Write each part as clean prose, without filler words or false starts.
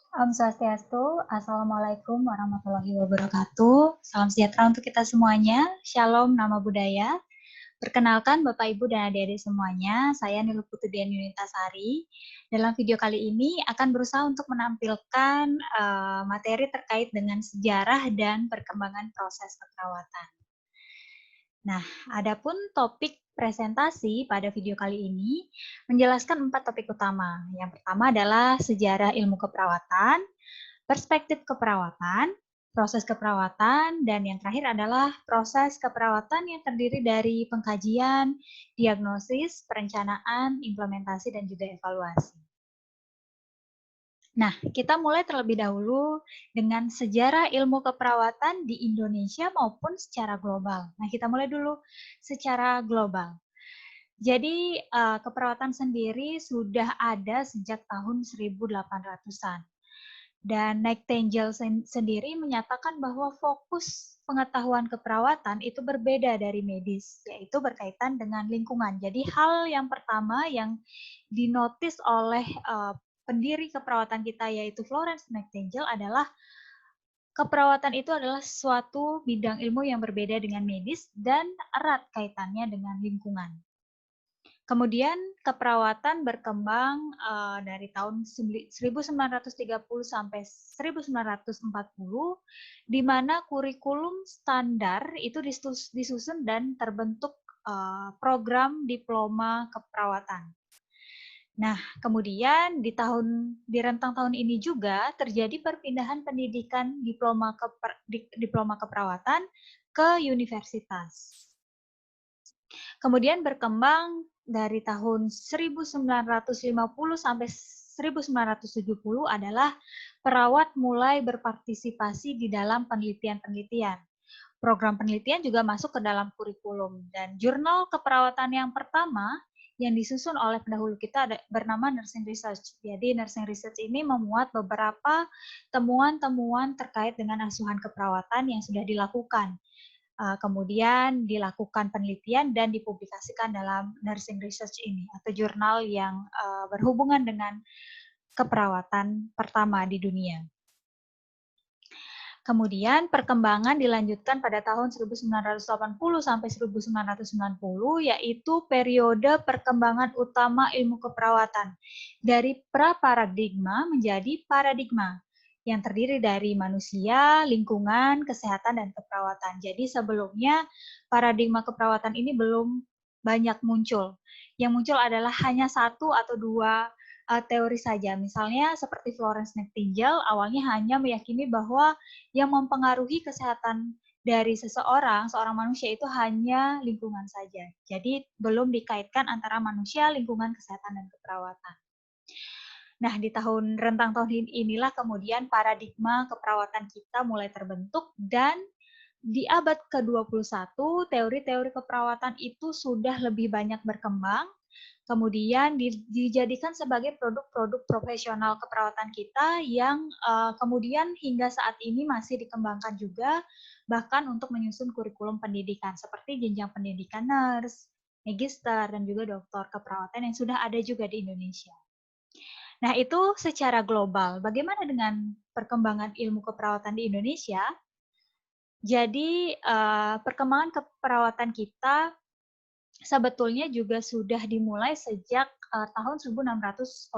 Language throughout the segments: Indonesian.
Om Swastiastu, Assalamualaikum warahmatullahi wabarakatuh. Salam sejahtera untuk kita semuanya. Shalom, nama budaya. Perkenalkan Bapak, Ibu, dan adik-adik semuanya, saya Nilu Putudian Yunitasari. Dalam video kali ini akan berusaha untuk menampilkan materi terkait dengan sejarah dan perkembangan proses keperawatan. Nah, adapun topik presentasi pada video kali ini menjelaskan 4 topik utama. Yang pertama adalah sejarah ilmu keperawatan, perspektif keperawatan, proses keperawatan, dan yang terakhir adalah proses keperawatan yang terdiri dari pengkajian, diagnosis, perencanaan, implementasi, dan juga evaluasi. Nah, kita mulai terlebih dahulu dengan sejarah ilmu keperawatan di Indonesia maupun secara global. Nah, kita mulai dulu secara global. Jadi, keperawatan sendiri sudah ada sejak tahun 1800-an. Dan Nightingale sendiri menyatakan bahwa fokus pengetahuan keperawatan itu berbeda dari medis, yaitu berkaitan dengan lingkungan. Jadi hal yang pertama yang dinotis oleh pendiri keperawatan kita yaitu Florence Nightingale adalah keperawatan itu adalah suatu bidang ilmu yang berbeda dengan medis dan erat kaitannya dengan lingkungan. Kemudian keperawatan berkembang dari tahun 1930 sampai 1940, di mana kurikulum standar itu disusun dan terbentuk program diploma keperawatan. Nah, kemudian di rentang tahun ini juga terjadi perpindahan pendidikan diploma keperawatan ke universitas. Kemudian berkembang dari tahun 1950 sampai 1970 adalah perawat mulai berpartisipasi di dalam penelitian-penelitian. Program penelitian juga masuk ke dalam kurikulum, dan jurnal keperawatan yang pertama yang disusun oleh pendahulu kita bernama Nursing Research. Jadi Nursing Research ini memuat beberapa temuan-temuan terkait dengan asuhan keperawatan yang sudah dilakukan. Kemudian dilakukan penelitian dan dipublikasikan dalam Nursing Research ini, atau jurnal yang berhubungan dengan keperawatan pertama di dunia. Kemudian perkembangan dilanjutkan pada tahun 1980 sampai 1990, yaitu periode perkembangan utama ilmu keperawatan dari pra-paradigma menjadi paradigma yang terdiri dari manusia, lingkungan, kesehatan, dan keperawatan. Jadi sebelumnya paradigma keperawatan ini belum banyak muncul. Yang muncul adalah hanya satu atau dua teori saja. Misalnya seperti Florence Nightingale awalnya hanya meyakini bahwa yang mempengaruhi kesehatan dari seorang manusia itu hanya lingkungan saja. Jadi belum dikaitkan antara manusia, lingkungan, kesehatan, dan keperawatan. Nah, di rentang tahun inilah kemudian paradigma keperawatan kita mulai terbentuk, dan di abad ke-21 teori-teori keperawatan itu sudah lebih banyak berkembang, kemudian dijadikan sebagai produk-produk profesional keperawatan kita yang kemudian hingga saat ini masih dikembangkan juga, bahkan untuk menyusun kurikulum pendidikan seperti jenjang pendidikan nurse, magister, dan juga doktor keperawatan yang sudah ada juga di Indonesia. Nah, itu secara global. Bagaimana dengan perkembangan ilmu keperawatan di Indonesia? Jadi, perkembangan keperawatan kita sebetulnya juga sudah dimulai sejak tahun 1602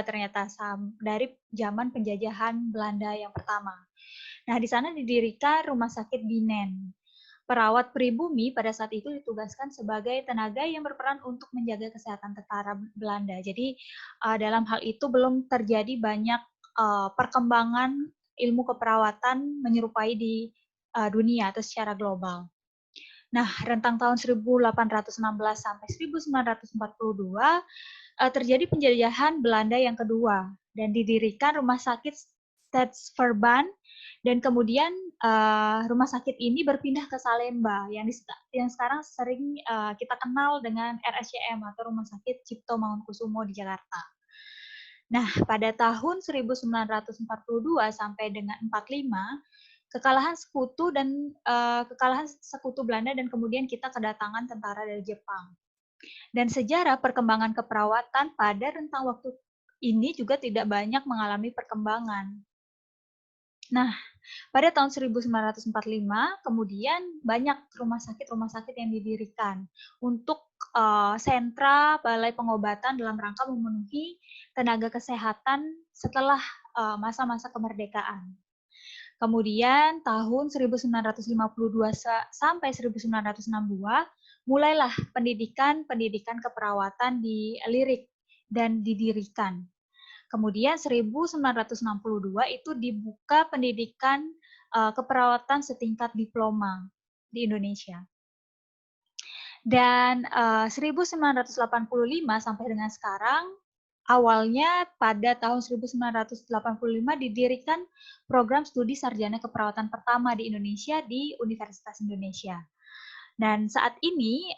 ternyata, dari zaman penjajahan Belanda yang pertama. Nah, di sana didirikan Rumah Sakit Bienen. Perawat pribumi pada saat itu ditugaskan sebagai tenaga yang berperan untuk menjaga kesehatan tentara Belanda. Jadi dalam hal itu belum terjadi banyak perkembangan ilmu keperawatan menyerupai di dunia atau secara global. Nah, rentang tahun 1816 sampai 1942 terjadi penjajahan Belanda yang kedua, dan didirikan Rumah Sakit Staatsverband, dan kemudian rumah sakit ini berpindah ke Salemba yang sekarang sering kita kenal dengan RSCM atau Rumah Sakit Cipto Mangunkusumo di Jakarta. Nah, pada tahun 1942 sampai dengan 45, kekalahan sekutu Belanda, dan kemudian kita kedatangan tentara dari Jepang. Dan sejarah perkembangan keperawatan pada rentang waktu ini juga tidak banyak mengalami perkembangan. Nah, pada tahun 1945 kemudian banyak rumah sakit yang didirikan untuk sentra balai pengobatan dalam rangka memenuhi tenaga kesehatan setelah masa-masa kemerdekaan. Kemudian tahun 1952 sampai 1962 mulailah pendidikan keperawatan dilirik dan didirikan. Kemudian 1962 itu dibuka pendidikan keperawatan setingkat diploma di Indonesia. Dan 1985 sampai dengan sekarang, awalnya pada tahun 1985 didirikan program studi sarjana keperawatan pertama di Indonesia di Universitas Indonesia. Dan saat ini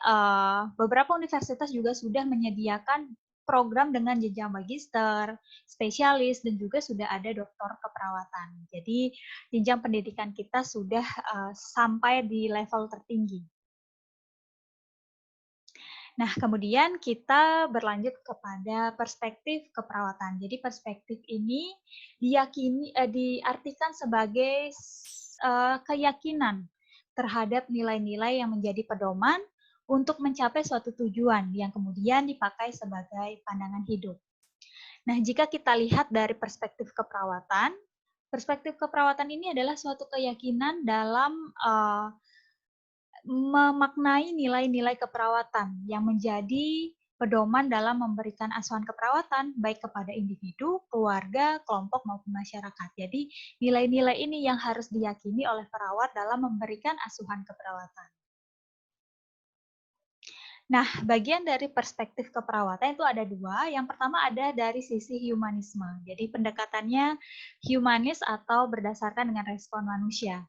beberapa universitas juga sudah menyediakan program dengan jenjang magister, spesialis, dan juga sudah ada doktor keperawatan. Jadi jenjang pendidikan kita sudah sampai di level tertinggi. Nah, kemudian kita berlanjut kepada perspektif keperawatan. Jadi perspektif ini diartikan sebagai keyakinan terhadap nilai-nilai yang menjadi pedoman untuk mencapai suatu tujuan yang kemudian dipakai sebagai pandangan hidup. Nah, jika kita lihat dari perspektif keperawatan ini adalah suatu keyakinan dalam memaknai nilai-nilai keperawatan yang menjadi pedoman dalam memberikan asuhan keperawatan baik kepada individu, keluarga, kelompok maupun masyarakat. Jadi nilai-nilai ini yang harus diyakini oleh perawat dalam memberikan asuhan keperawatan. Nah, bagian dari perspektif keperawatan itu ada dua. Yang pertama ada dari sisi humanisme. Jadi pendekatannya humanis atau berdasarkan dengan respon manusia.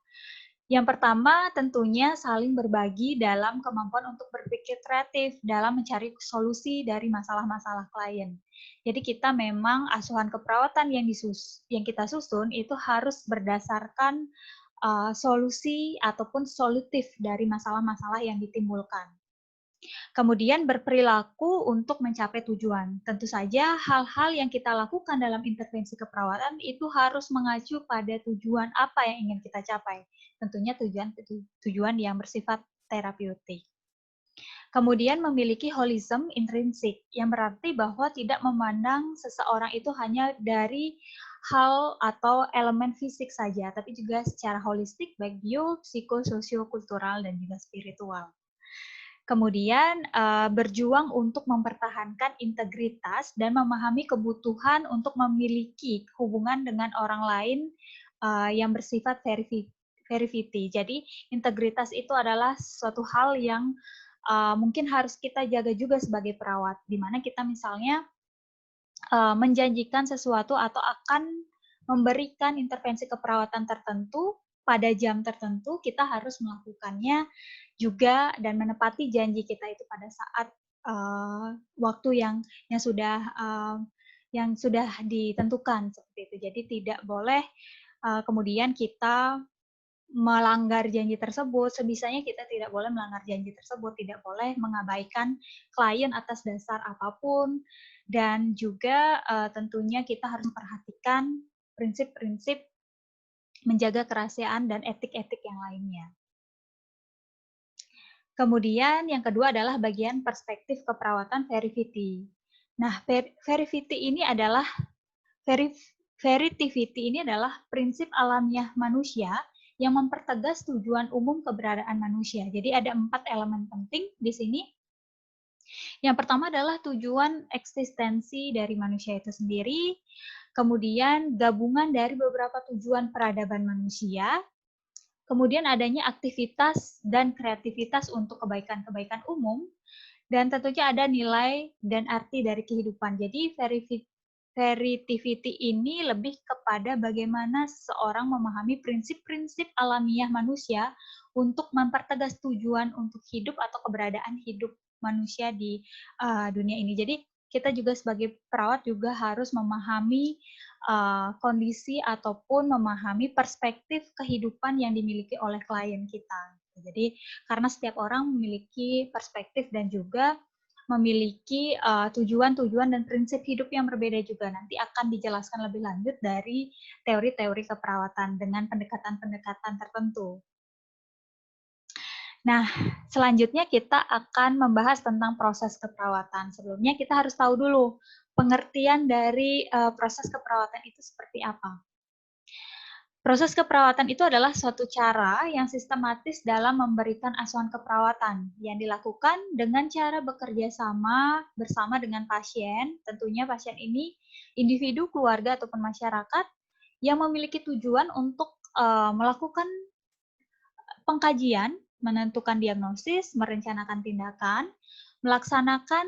Yang pertama tentunya saling berbagi dalam kemampuan untuk berpikir kreatif dalam mencari solusi dari masalah-masalah klien. Jadi kita memang asuhan keperawatan yang kita susun itu harus berdasarkan solusi ataupun solutif dari masalah-masalah yang ditimbulkan. Kemudian berperilaku untuk mencapai tujuan. Tentu saja hal-hal yang kita lakukan dalam intervensi keperawatan itu harus mengacu pada tujuan apa yang ingin kita capai. Tentunya tujuan yang bersifat terapeutik. Kemudian memiliki holism intrinsik, yang berarti bahwa tidak memandang seseorang itu hanya dari hal atau elemen fisik saja, tapi juga secara holistik, baik bio, psiko, sosio, kultural, dan juga spiritual. Kemudian berjuang untuk mempertahankan integritas dan memahami kebutuhan untuk memiliki hubungan dengan orang lain yang bersifat verifiti. Jadi integritas itu adalah suatu hal yang mungkin harus kita jaga juga sebagai perawat, di mana kita misalnya menjanjikan sesuatu atau akan memberikan intervensi keperawatan tertentu pada jam tertentu, kita harus melakukannya juga dan menepati janji kita itu pada saat waktu yang sudah ditentukan seperti itu. Jadi tidak boleh kemudian kita melanggar janji tersebut. Sebisanya kita tidak boleh melanggar janji tersebut, tidak boleh mengabaikan klien atas dasar apapun, dan juga tentunya kita harus memperhatikan prinsip-prinsip menjaga kerahasiaan dan etik-etik yang lainnya. Kemudian yang kedua adalah bagian perspektif keperawatan verifiti. Nah, verifiti ini adalah veritivity ini adalah prinsip alamiah manusia yang mempertegas tujuan umum keberadaan manusia. Jadi ada 4 elemen penting di sini. Yang pertama adalah tujuan eksistensi dari manusia itu sendiri, kemudian gabungan dari beberapa tujuan peradaban manusia, kemudian adanya aktivitas dan kreativitas untuk kebaikan-kebaikan umum, dan tentunya ada nilai dan arti dari kehidupan. Jadi veritivity ini lebih kepada bagaimana seseorang memahami prinsip-prinsip alamiah manusia untuk mempertegas tujuan untuk hidup atau keberadaan hidup manusia di dunia ini. Jadi kita juga sebagai perawat juga harus memahami kondisi ataupun memahami perspektif kehidupan yang dimiliki oleh klien kita. Jadi karena setiap orang memiliki perspektif dan juga memiliki tujuan-tujuan dan prinsip hidup yang berbeda juga. Nanti akan dijelaskan lebih lanjut dari teori-teori keperawatan dengan pendekatan-pendekatan tertentu. Nah, selanjutnya kita akan membahas tentang proses keperawatan. Sebelumnya kita harus tahu dulu pengertian dari proses keperawatan itu seperti apa. Proses keperawatan itu adalah suatu cara yang sistematis dalam memberikan asuhan keperawatan yang dilakukan dengan cara bekerja sama bersama dengan pasien. Tentunya pasien ini individu, keluarga, ataupun masyarakat yang memiliki tujuan untuk melakukan pengkajian, menentukan diagnosis, merencanakan tindakan, melaksanakan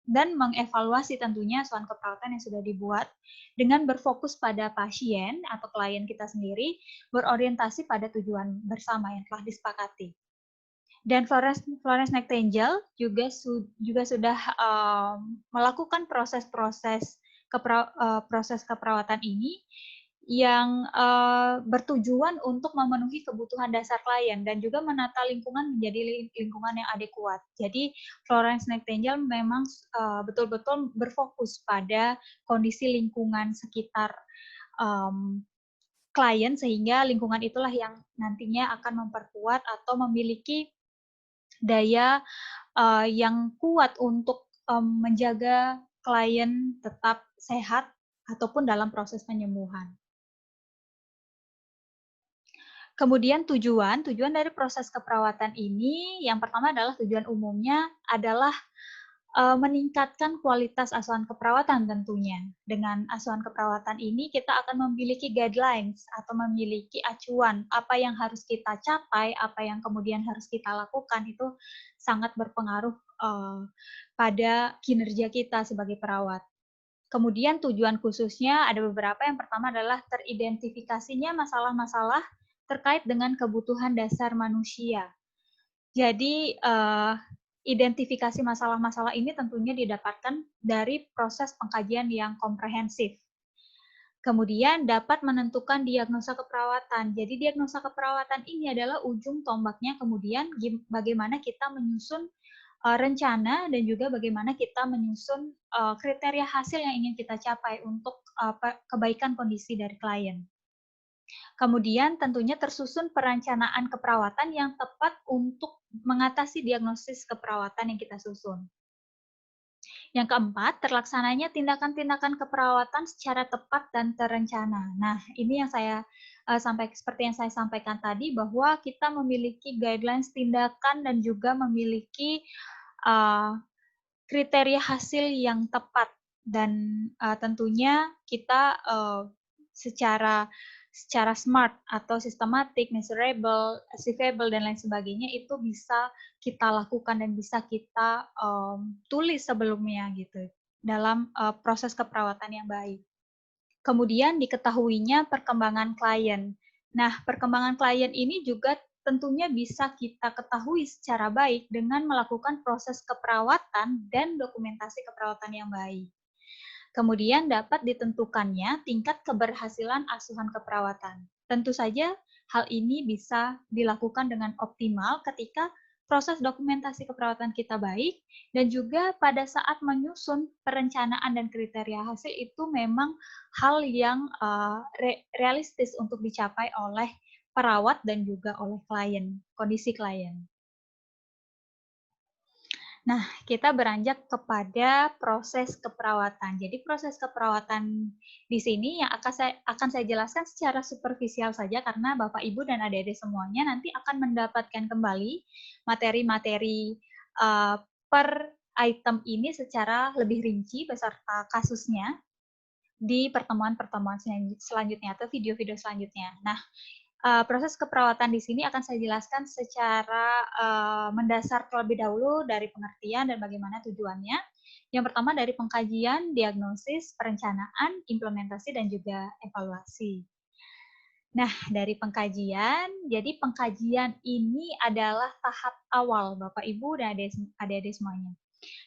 dan mengevaluasi tentunya asuhan keperawatan yang sudah dibuat dengan berfokus pada pasien atau klien kita sendiri, berorientasi pada tujuan bersama yang telah disepakati. Dan Florence Nightingale juga sudah melakukan proses keperawatan ini yang bertujuan untuk memenuhi kebutuhan dasar klien dan juga menata lingkungan menjadi lingkungan yang adekuat. Jadi Florence Nightingale memang betul-betul berfokus pada kondisi lingkungan sekitar klien sehingga lingkungan itulah yang nantinya akan memperkuat atau memiliki daya yang kuat untuk menjaga klien tetap sehat ataupun dalam proses penyembuhan. Kemudian tujuan dari proses keperawatan ini, yang pertama adalah tujuan umumnya adalah meningkatkan kualitas asuhan keperawatan tentunya. Dengan asuhan keperawatan ini kita akan memiliki guidelines atau memiliki acuan apa yang harus kita capai, apa yang kemudian harus kita lakukan itu sangat berpengaruh pada kinerja kita sebagai perawat. Kemudian tujuan khususnya ada beberapa. Yang pertama adalah teridentifikasinya masalah-masalah terkait dengan kebutuhan dasar manusia. Jadi, identifikasi masalah-masalah ini tentunya didapatkan dari proses pengkajian yang komprehensif. Kemudian dapat menentukan diagnosa keperawatan. Jadi diagnosa keperawatan ini adalah ujung tombaknya kemudian bagaimana kita menyusun rencana dan juga bagaimana kita menyusun kriteria hasil yang ingin kita capai untuk kebaikan kondisi dari klien. Kemudian tentunya tersusun perencanaan keperawatan yang tepat untuk mengatasi diagnosis keperawatan yang kita susun. Yang keempat, terlaksananya tindakan-tindakan keperawatan secara tepat dan terencana. Nah, ini yang saya seperti yang saya sampaikan tadi bahwa kita memiliki guidelines tindakan dan juga memiliki kriteria hasil yang tepat dan tentunya kita secara smart atau sistematik, measurable, achievable dan lain sebagainya itu bisa kita lakukan dan bisa kita tulis sebelumnya gitu dalam proses keperawatan yang baik. Kemudian diketahuinya perkembangan klien. Nah, perkembangan klien ini juga tentunya bisa kita ketahui secara baik dengan melakukan proses keperawatan dan dokumentasi keperawatan yang baik. Kemudian dapat ditentukannya tingkat keberhasilan asuhan keperawatan. Tentu saja hal ini bisa dilakukan dengan optimal ketika proses dokumentasi keperawatan kita baik dan juga pada saat menyusun perencanaan dan kriteria hasil itu memang hal yang realistis untuk dicapai oleh perawat dan juga oleh klien, kondisi klien. Nah, kita beranjak kepada proses keperawatan. Jadi proses keperawatan di sini yang akan saya jelaskan secara superficial saja karena Bapak, Ibu, dan adik-adik semuanya nanti akan mendapatkan kembali materi-materi per item ini secara lebih rinci beserta kasusnya di pertemuan-pertemuan selanjutnya atau video-video selanjutnya. Nah, proses keperawatan di sini akan saya jelaskan secara mendasar terlebih dahulu dari pengertian dan bagaimana tujuannya. Yang pertama dari pengkajian, diagnosis, perencanaan, implementasi, dan juga evaluasi. Nah, dari pengkajian, jadi pengkajian ini adalah tahap awal Bapak, Ibu, dan adik-adik semuanya.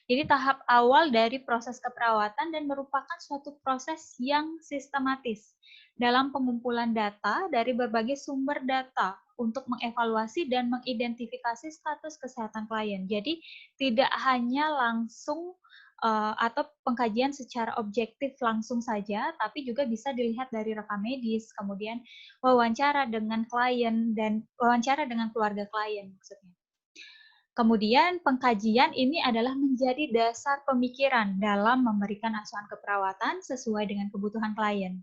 Jadi tahap awal dari proses keperawatan dan merupakan suatu proses yang sistematis dalam pengumpulan data dari berbagai sumber data untuk mengevaluasi dan mengidentifikasi status kesehatan klien. Jadi tidak hanya langsung atau pengkajian secara objektif langsung saja, tapi juga bisa dilihat dari rekam medis, kemudian wawancara dengan klien dan wawancara dengan keluarga klien maksudnya. Kemudian pengkajian ini adalah menjadi dasar pemikiran dalam memberikan asuhan keperawatan sesuai dengan kebutuhan klien.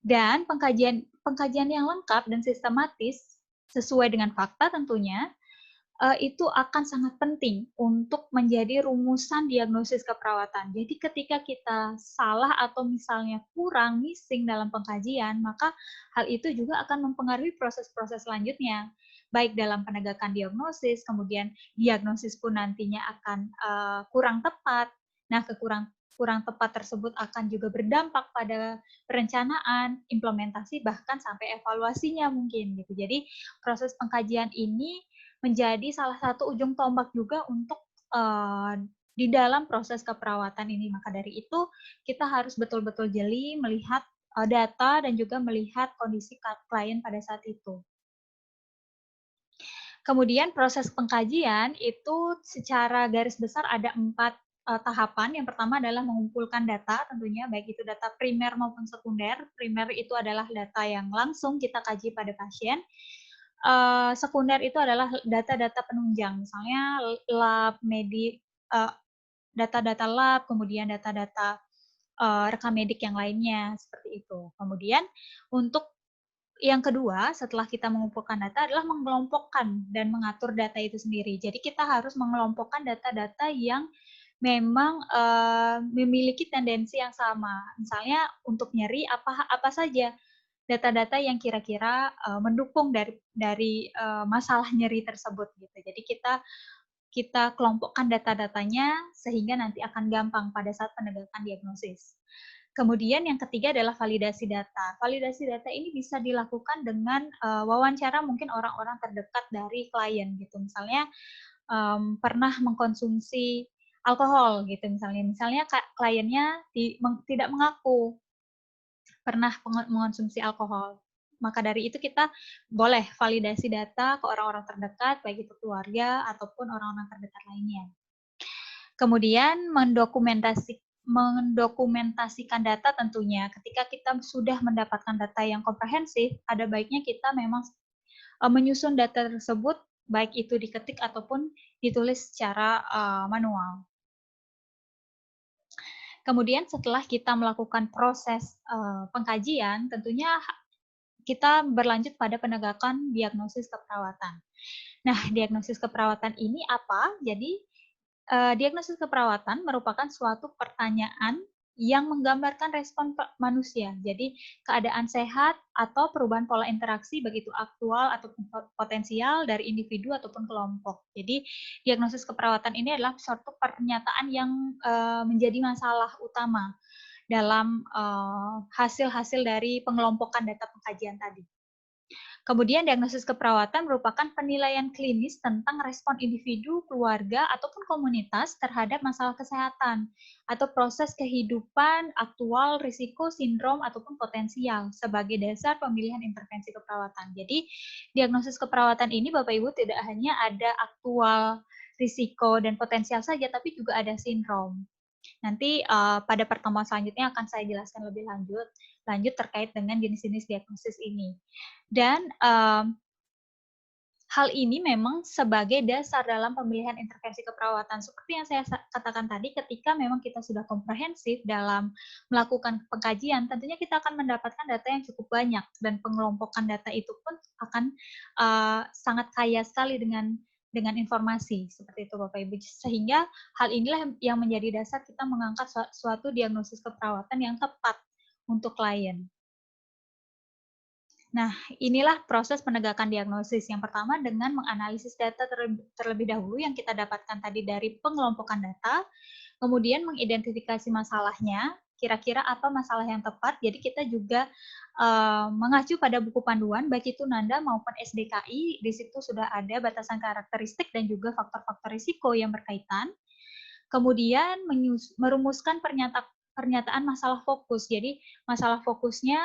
Dan pengkajian yang lengkap dan sistematis sesuai dengan fakta tentunya itu akan sangat penting untuk menjadi rumusan diagnosis keperawatan. Jadi ketika kita salah atau misalnya kurang missing dalam pengkajian, maka hal itu juga akan mempengaruhi proses-proses selanjutnya, baik dalam penegakan diagnosis, kemudian diagnosis pun nantinya akan kurang tepat. Nah, kurang tepat tersebut akan juga berdampak pada perencanaan, implementasi, bahkan sampai evaluasinya mungkin gitu. Jadi proses pengkajian ini menjadi salah satu ujung tombak juga untuk di dalam proses keperawatan ini. Maka dari itu kita harus betul-betul jeli melihat data dan juga melihat kondisi klien pada saat itu. Kemudian proses pengkajian itu secara garis besar ada 4 tahapan. Yang pertama adalah mengumpulkan data tentunya, baik itu data primer maupun sekunder. Primer itu adalah data yang langsung kita kaji pada pasien. Sekunder itu adalah data-data penunjang, misalnya lab, data-data lab, kemudian data-data rekam medik yang lainnya, seperti itu. Kemudian untuk yang kedua, setelah kita mengumpulkan data adalah mengelompokkan dan mengatur data itu sendiri. Jadi kita harus mengelompokkan data-data yang memang memiliki tendensi yang sama. Misalnya untuk nyeri apa saja data-data yang kira-kira mendukung dari masalah nyeri tersebut gitu. Jadi kita kelompokkan data-datanya sehingga nanti akan gampang pada saat penegakan diagnosis. Kemudian yang ketiga adalah validasi data. Validasi data ini bisa dilakukan dengan wawancara mungkin orang-orang terdekat dari klien gitu. Misalnya pernah mengkonsumsi alkohol gitu misalnya kliennya tidak mengaku pernah mengonsumsi alkohol. Maka dari itu kita boleh validasi data ke orang-orang terdekat, baik itu keluarga ataupun orang-orang terdekat lainnya. Kemudian mendokumentasikan data tentunya. Ketika kita sudah mendapatkan data yang komprehensif, ada baiknya kita memang menyusun data tersebut, baik itu diketik ataupun ditulis secara manual. Kemudian setelah kita melakukan proses pengkajian, tentunya kita berlanjut pada penegakan diagnosis keperawatan. Nah, diagnosis keperawatan ini apa? Jadi, diagnosis keperawatan merupakan suatu pertanyaan yang menggambarkan respon manusia. Jadi, keadaan sehat atau perubahan pola interaksi begitu aktual ataupun potensial dari individu ataupun kelompok. Jadi, diagnosis keperawatan ini adalah suatu pernyataan yang menjadi masalah utama dalam hasil-hasil dari pengelompokan data pengkajian tadi. Kemudian diagnosis keperawatan merupakan penilaian klinis tentang respon individu, keluarga, ataupun komunitas terhadap masalah kesehatan atau proses kehidupan aktual, risiko, sindrom, ataupun potensial sebagai dasar pemilihan intervensi keperawatan. Jadi, diagnosis keperawatan ini Bapak Ibu tidak hanya ada aktual, risiko, dan potensial saja, tapi juga ada sindrom. Nanti pada pertemuan selanjutnya akan saya jelaskan lebih lanjut terkait dengan jenis-jenis diagnosis ini. Dan hal ini memang sebagai dasar dalam pemilihan intervensi keperawatan. Seperti yang saya katakan tadi, ketika memang kita sudah komprehensif dalam melakukan pengkajian, tentunya kita akan mendapatkan data yang cukup banyak dan pengelompokan data itu pun akan sangat kaya sekali dengan informasi seperti itu Bapak Ibu. Sehingga hal inilah yang menjadi dasar kita mengangkat suatu diagnosis keperawatan yang tepat untuk klien. Nah, inilah proses penegakan diagnosis. Yang pertama dengan menganalisis data terlebih dahulu yang kita dapatkan tadi dari pengelompokan data, kemudian mengidentifikasi masalahnya, kira-kira apa masalah yang tepat. Jadi kita juga mengacu pada buku panduan, baik itu Nanda maupun SDKI, di situ sudah ada batasan karakteristik dan juga faktor-faktor risiko yang berkaitan. Kemudian merumuskan pernyataan masalah fokus. Jadi masalah fokusnya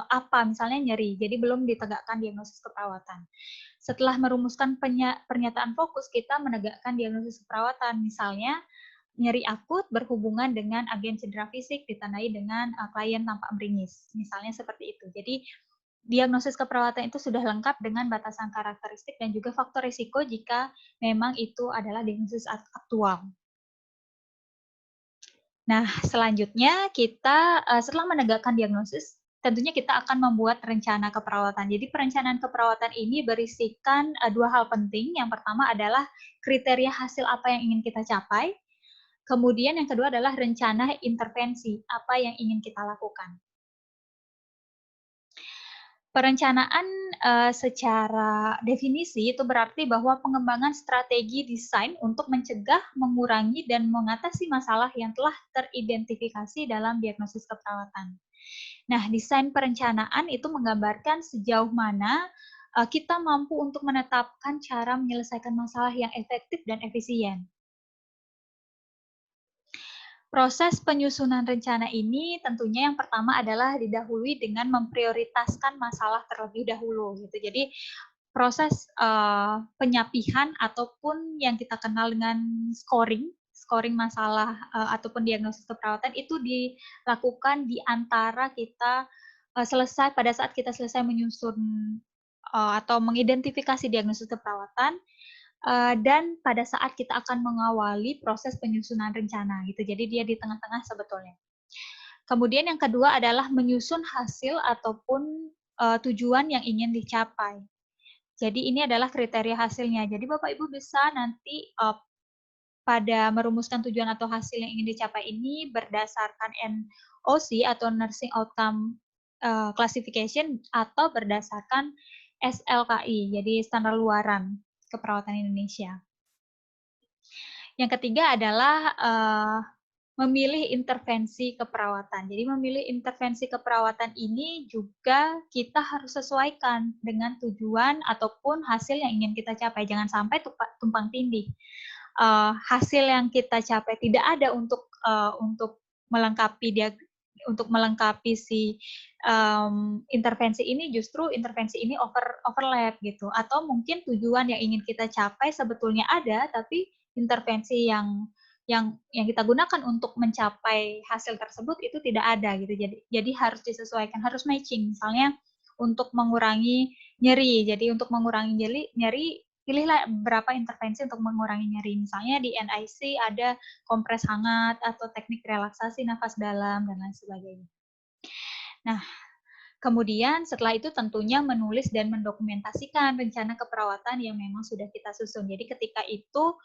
apa? Misalnya nyeri. Jadi belum ditegakkan diagnosis keperawatan. Setelah merumuskan pernyataan fokus, kita menegakkan diagnosis keperawatan. Misalnya nyeri akut berhubungan dengan agen cedera fisik ditandai dengan klien tampak meringis. Misalnya seperti itu. Jadi diagnosis keperawatan itu sudah lengkap dengan batasan karakteristik dan juga faktor risiko jika memang itu adalah diagnosis aktual. Nah, selanjutnya kita setelah menegakkan diagnosis, tentunya kita akan membuat rencana keperawatan. Jadi perencanaan keperawatan ini berisikan dua hal penting. Yang pertama adalah kriteria hasil apa yang ingin kita capai. Kemudian yang kedua adalah rencana intervensi, apa yang ingin kita lakukan. Perencanaan secara definisi itu berarti bahwa pengembangan strategi desain untuk mencegah, mengurangi, dan mengatasi masalah yang telah teridentifikasi dalam diagnosis keperawatan. Nah, desain perencanaan itu menggambarkan sejauh mana kita mampu untuk menetapkan cara menyelesaikan masalah yang efektif dan efisien. Proses penyusunan rencana ini tentunya yang pertama adalah didahului dengan memprioritaskan masalah terlebih dahulu gitu. Jadi proses penyapihan ataupun yang kita kenal dengan scoring masalah ataupun diagnosis keperawatan itu dilakukan di antara kita selesai pada saat kita selesai menyusun atau mengidentifikasi diagnosis keperawatan dan pada saat kita akan mengawali proses penyusunan rencana gitu. Jadi dia di tengah-tengah sebetulnya. Kemudian yang kedua adalah menyusun hasil ataupun tujuan yang ingin dicapai. Jadi ini adalah kriteria hasilnya. Jadi Bapak Ibu bisa nanti pada merumuskan tujuan atau hasil yang ingin dicapai ini berdasarkan NOC atau Nursing Outcome Classification atau berdasarkan SLKI, jadi standar luaran keperawatan Indonesia. Yang ketiga adalah memilih intervensi keperawatan. Jadi memilih intervensi keperawatan ini juga kita harus sesuaikan dengan tujuan ataupun hasil yang ingin kita capai. Jangan sampai tumpang tindih. Hasil yang kita capai tidak ada untuk melengkapi si intervensi ini, justru intervensi ini overlap gitu. Atau mungkin tujuan yang ingin kita capai sebetulnya ada, tapi intervensi yang kita gunakan untuk mencapai hasil tersebut itu tidak ada gitu. Jadi harus disesuaikan, harus matching. Misalnya untuk mengurangi nyeri. Jadi untuk mengurangi nyeri pilihlah beberapa intervensi untuk mengurangi nyeri. Misalnya di NIC ada kompres hangat atau teknik relaksasi nafas dalam dan lain sebagainya. Nah, kemudian setelah itu tentunya menulis dan mendokumentasikan rencana keperawatan yang memang sudah kita susun. Jadi ketika itu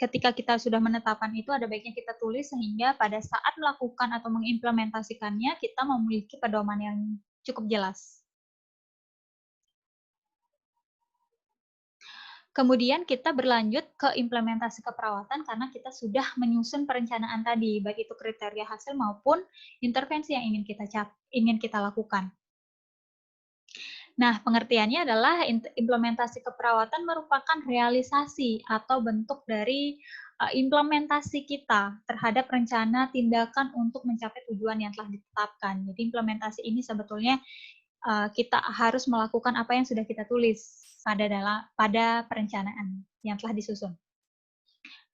ketika kita sudah menetapkan itu ada baiknya kita tulis sehingga pada saat melakukan atau mengimplementasikannya kita memiliki pedoman yang cukup jelas. Kemudian kita berlanjut ke implementasi keperawatan karena kita sudah menyusun perencanaan tadi, baik itu kriteria hasil maupun intervensi yang ingin kita lakukan. Nah, pengertiannya adalah implementasi keperawatan merupakan realisasi atau bentuk dari implementasi kita terhadap rencana tindakan untuk mencapai tujuan yang telah ditetapkan. Jadi implementasi ini sebetulnya kita harus melakukan apa yang sudah kita tulis pada perencanaan yang telah disusun.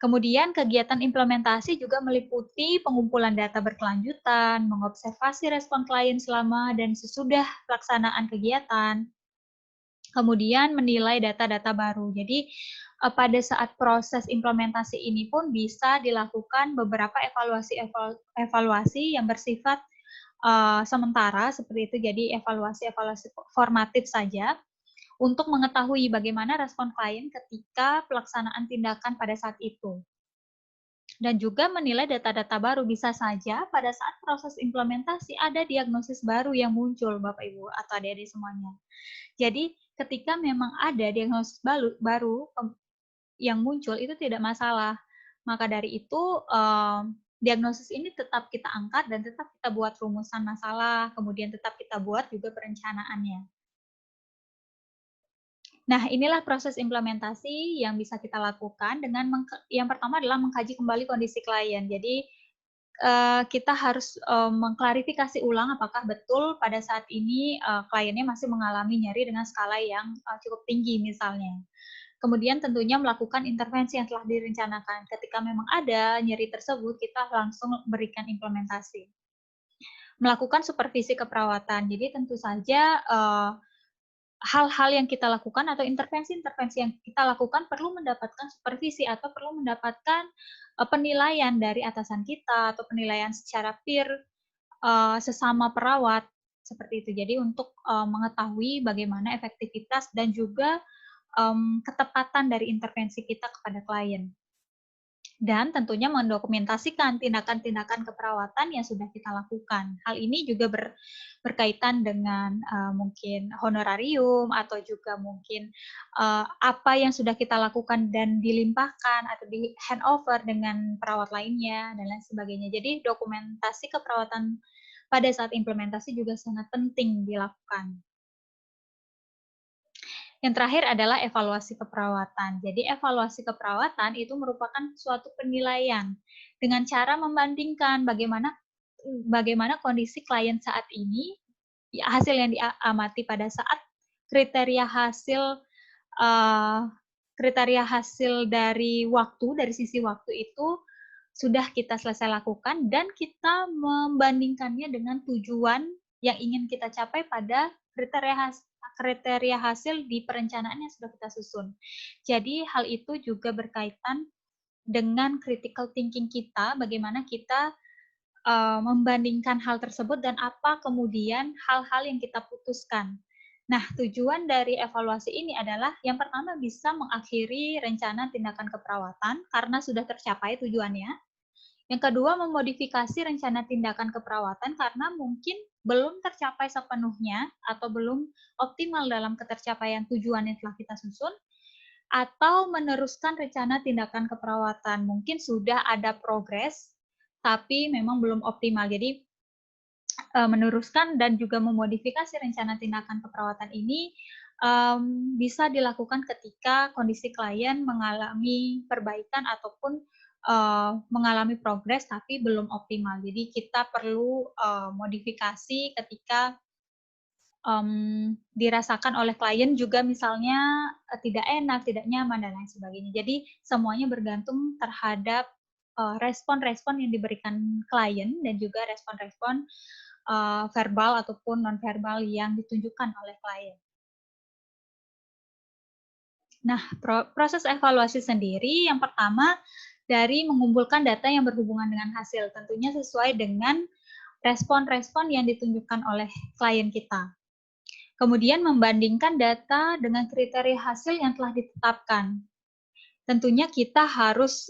Kemudian kegiatan implementasi juga meliputi pengumpulan data berkelanjutan, mengobservasi respon klien selama dan sesudah pelaksanaan kegiatan, kemudian menilai data-data baru. Jadi pada saat proses implementasi ini pun bisa dilakukan beberapa evaluasi yang bersifat sementara seperti itu. Jadi evaluasi formatif saja untuk mengetahui bagaimana respon klien ketika pelaksanaan tindakan pada saat itu. Dan juga menilai data-data baru. Bisa saja pada saat proses implementasi ada diagnosis baru yang muncul, Bapak Ibu atau adik-adik semuanya. Jadi ketika memang ada diagnosis baru yang muncul itu tidak masalah. Maka dari itu diagnosis ini tetap kita angkat dan tetap kita buat rumusan masalah, kemudian tetap kita buat juga perencanaannya. Nah, inilah proses implementasi yang bisa kita lakukan dengan yang pertama adalah mengkaji kembali kondisi klien. Jadi, kita harus, mengklarifikasi ulang apakah betul pada saat ini, kliennya masih mengalami nyeri dengan skala yang, cukup tinggi misalnya. Kemudian tentunya melakukan intervensi yang telah direncanakan. Ketika memang ada nyeri tersebut, kita langsung berikan implementasi. Melakukan supervisi keperawatan. Jadi tentu saja, hal-hal yang kita lakukan atau intervensi-intervensi yang kita lakukan perlu mendapatkan supervisi atau perlu mendapatkan, penilaian dari atasan kita atau penilaian secara peer, sesama perawat, seperti itu. Jadi untuk, mengetahui bagaimana efektivitas dan juga, ketepatan dari intervensi kita kepada klien. Dan tentunya mendokumentasikan tindakan-tindakan keperawatan yang sudah kita lakukan. Hal ini juga berkaitan dengan, mungkin honorarium atau juga mungkin, apa yang sudah kita lakukan dan dilimpahkan atau di handover dengan perawat lainnya dan lain sebagainya. Jadi dokumentasi keperawatan pada saat implementasi juga sangat penting dilakukan. Yang terakhir adalah evaluasi keperawatan. Jadi evaluasi keperawatan itu merupakan suatu penilaian dengan cara membandingkan bagaimana bagaimana kondisi klien saat ini, hasil yang diamati pada saat kriteria hasil eee, kriteria hasil dari sisi waktu itu sudah kita selesai lakukan dan kita membandingkannya dengan tujuan yang ingin kita capai pada kriteria hasil di perencanaan yang sudah kita susun. Jadi hal itu juga berkaitan dengan critical thinking kita, bagaimana kita, membandingkan hal tersebut dan apa kemudian hal-hal yang kita putuskan. Nah, tujuan dari evaluasi ini adalah yang pertama bisa mengakhiri rencana tindakan keperawatan karena sudah tercapai tujuannya. Yang kedua, memodifikasi rencana tindakan keperawatan karena mungkin belum tercapai sepenuhnya atau belum optimal dalam ketercapaian tujuan yang telah kita susun, atau meneruskan rencana tindakan keperawatan. Mungkin sudah ada progres, tapi memang belum optimal. Jadi, meneruskan dan juga memodifikasi rencana tindakan keperawatan ini, bisa dilakukan ketika kondisi klien mengalami perbaikan ataupun, mengalami progres tapi belum optimal. Jadi kita perlu, modifikasi ketika, dirasakan oleh klien juga misalnya, tidak enak, tidak nyaman, dan lain sebagainya. Jadi semuanya bergantung terhadap, respon-respon yang diberikan klien dan juga respon-respon, verbal ataupun nonverbal yang ditunjukkan oleh klien. Nah, proses evaluasi sendiri yang pertama dari mengumpulkan data yang berhubungan dengan hasil, tentunya sesuai dengan respon-respon yang ditunjukkan oleh klien kita. Kemudian membandingkan data dengan kriteria hasil yang telah ditetapkan. Tentunya kita harus,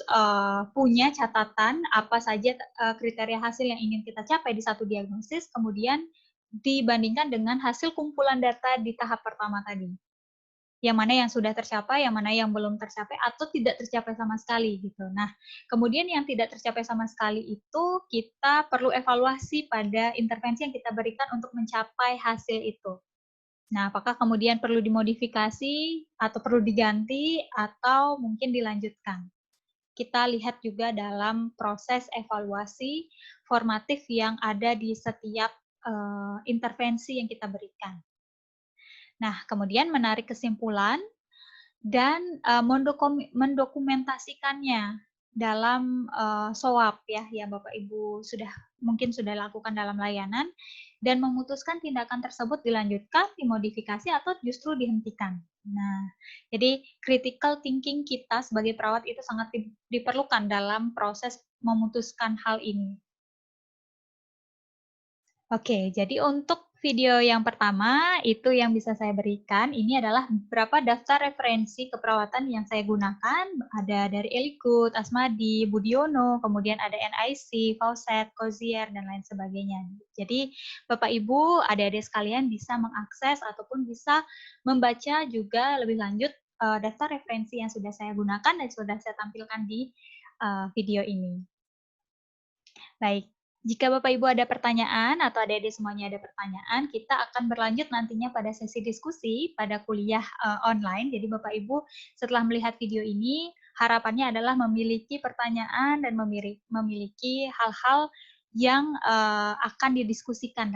punya catatan apa saja, kriteria hasil yang ingin kita capai di satu diagnosis, kemudian dibandingkan dengan hasil kumpulan data di tahap pertama tadi. Yang mana yang sudah tercapai, yang mana yang belum tercapai, atau tidak tercapai sama sekali, gitu. Nah, kemudian yang tidak tercapai sama sekali itu, kita perlu evaluasi pada intervensi yang kita berikan untuk mencapai hasil itu. Nah, apakah kemudian perlu dimodifikasi atau perlu diganti atau mungkin dilanjutkan? Kita lihat juga dalam proses evaluasi formatif yang ada di setiap, intervensi yang kita berikan. Nah, kemudian menarik kesimpulan dan, mendokumentasikannya dalam, SOAP ya, yang Bapak Ibu mungkin sudah lakukan dalam layanan, dan memutuskan tindakan tersebut dilanjutkan, dimodifikasi, atau justru dihentikan. Nah, jadi critical thinking kita sebagai perawat itu sangat diperlukan dalam proses memutuskan hal ini. Oke, jadi untuk video yang pertama, itu yang bisa saya berikan, ini adalah beberapa daftar referensi keperawatan yang saya gunakan, ada dari Ellicut, Asmadi, Budiono, kemudian ada NIC, Fawcett, Cozier, dan lain sebagainya. Jadi, Bapak Ibu, adik-adik sekalian bisa mengakses ataupun bisa membaca juga lebih lanjut daftar referensi yang sudah saya gunakan dan sudah saya tampilkan di video ini. Baik. Jika Bapak Ibu ada pertanyaan atau adik-adik semuanya ada pertanyaan, kita akan berlanjut nantinya pada sesi diskusi pada kuliah online. Jadi Bapak Ibu setelah melihat video ini, harapannya adalah memiliki pertanyaan dan memiliki hal-hal yang akan didiskusikan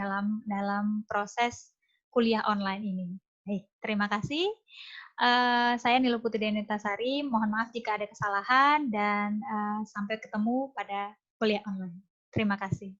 dalam proses kuliah online ini. Baik, terima kasih. Saya Nilu Putri Denitasari, mohon maaf jika ada kesalahan dan sampai ketemu pada kuliah online. Terima kasih.